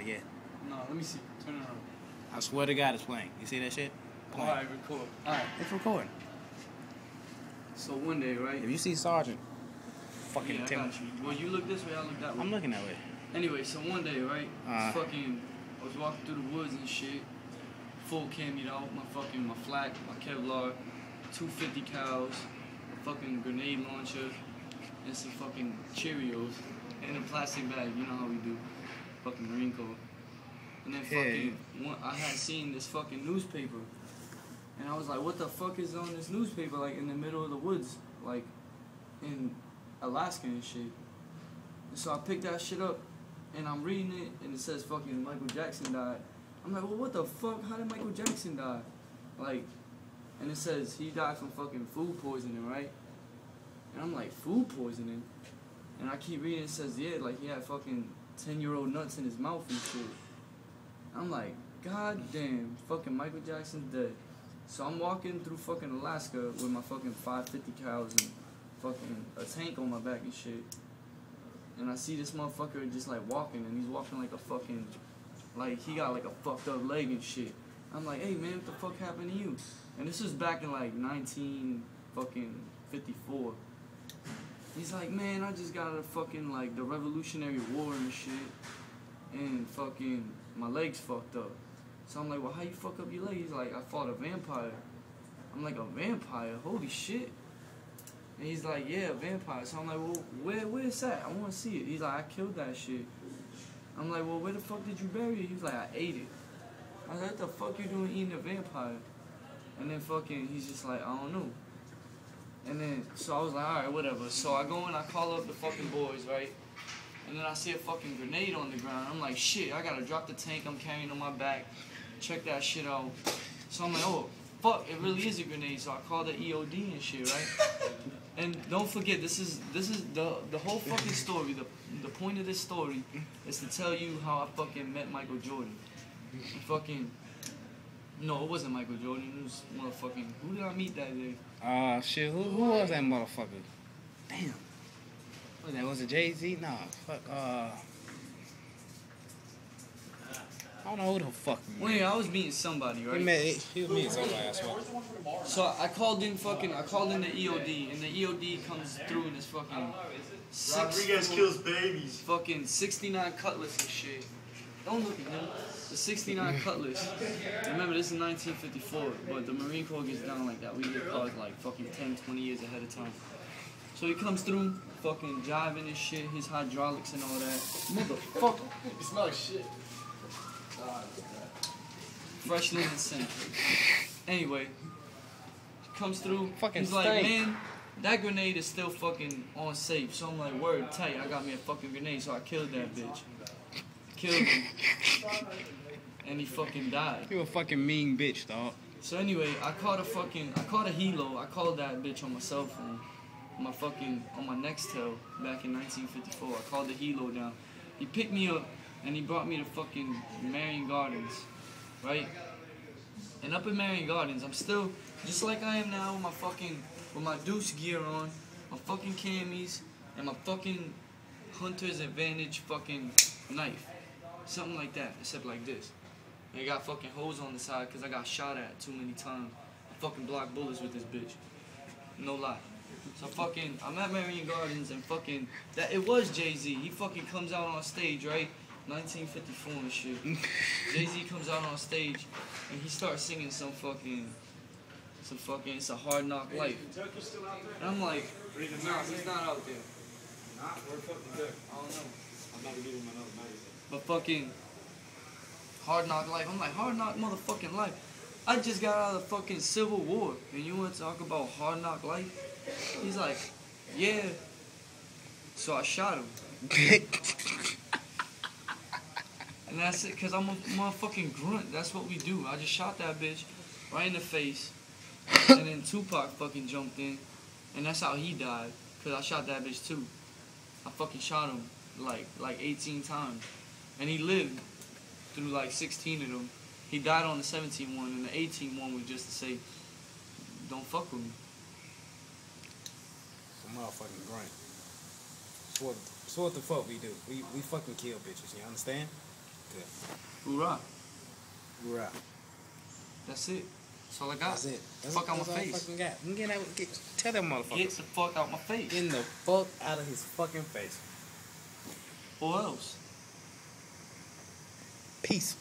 yet. No, let me see. Turn it around. I swear to God, it's playing. You see that shit? Playing. Alright, record. Alright. It's recording. So one day, right? If you see Sergeant, fucking yeah, I Tim. got you. Well, you look this way, I look that way. I'm looking that way. Anyway, so one day, right? I was walking through the woods and shit. Full camoed out, my flak, my Kevlar, 250 cals, a fucking grenade launcher, and some fucking Cheerios in a plastic bag. You know how we do. Fucking Marine Corps. And then I had seen this fucking newspaper. And I was like, what the fuck is on this newspaper, like, in the middle of the woods, like, in Alaska and shit. And so I picked that shit up, and I'm reading it, and it says fucking Michael Jackson died. I'm like, well, what the fuck? How did Michael Jackson die? Like, and it says he died from fucking food poisoning, right? And I'm like, food poisoning? And I keep reading, it says, yeah, like, he had fucking 10-year-old nuts in his mouth and shit. I'm like, god damn, fucking Michael Jackson's dead. So I'm walking through fucking Alaska with my fucking 550 cows and fucking a tank on my back and shit. And I see this motherfucker just like walking, and he's walking like a fucking, like he got like a fucked up leg and shit. I'm like, hey man, what the fuck happened to you? And this was back in like 1954. He's like, man, I just got out of fucking like the Revolutionary War and shit, and fucking my leg's fucked up. So I'm like, well, how you fuck up your leg? He's like, I fought a vampire. I'm like, a vampire? Holy shit. And he's like, yeah, a vampire. So I'm like, well, where's that? I want to see it. He's like, I killed that shit. I'm like, well, where the fuck did you bury it? He's like, I ate it. I was like, what the fuck you doing eating a vampire? And then fucking, he's just like, I don't know. And then, so I was like, alright, whatever. So I go and I call up the fucking boys, right? And then I see a fucking grenade on the ground. I'm like, shit, I gotta drop the tank I'm carrying on my back. Check that shit out. So I'm like, oh, fuck, it really is a grenade. So I call the EOD and shit, right? And don't forget, this is the whole fucking story. The point of this story is to tell you how I fucking met Michael Jordan. And fucking, no, it wasn't Michael Jordan. It was motherfucking, who did I meet that day? Shit, who was that motherfucker? Damn. What was that? Was it Jay-Z? Nah, fuck, I don't know who the fuck. Well, yeah, I was meeting somebody, right? He was meeting somebody, I swear. So I called in the EOD, and the EOD comes through in this fucking Rodriguez kills babies. Fucking 69 Cutlass and shit. Don't look at him. The 69 Cutlass. Remember, this is 1954, but the Marine Corps gets down like that. We get cars like fucking 10, 20 years ahead of time. So he comes through, fucking driving and shit, his hydraulics and all that. Motherfucker. It smells like shit. Fresh linen scent. Anyway, comes through. Fucking he's like, man, that grenade is still fucking on safe. So I'm like, word tight. I got me a fucking grenade, so I killed that bitch. Killed him. And he fucking died. You a fucking mean bitch, dog. So anyway, I called a helo. I called that bitch on my cell phone. On my Nextel back in 1954. I called the helo down. He picked me up. And he brought me to fucking Marion Gardens, right? And up in Marion Gardens, I'm still just like I am now with my Deuce gear on, my fucking camis, and my fucking Hunter's Advantage fucking knife. Something like that, except like this. And I got fucking holes on the side because I got shot at too many times. I fucking blocked bullets with this bitch. No lie. So fucking, I'm at Marion Gardens and fucking, it was Jay-Z. He fucking comes out on stage, right? 1954 and shit. Jay-Z comes out on stage and he starts singing some fucking, it's a hard knock life. And I'm like, nah, he's not out there. Where the fuck is that? I don't know. I'm about to give him another magazine. But fucking, hard knock life. I'm like, hard knock motherfucking life. I just got out of the fucking Civil War and you want to talk about hard knock life? He's like, yeah. So I shot him. And that's it, because I'm a motherfucking grunt. That's what we do. I just shot that bitch right in the face. And then Tupac fucking jumped in. And that's how he died. Because I shot that bitch too. I fucking shot him like 18 times. And he lived through like 16 of them. He died on the 17th one. And the 18th one was just to say, don't fuck with me. A motherfucking grunt. So what the fuck we do? We fucking kill bitches, you understand? Hoorah. Hoorah. That's it. That's all I got. That's it. Fuck out my all I face. fucking got. Tell that motherfucker. Get the fuck out my face. Getting the fuck out of his fucking face. Or else. Peace.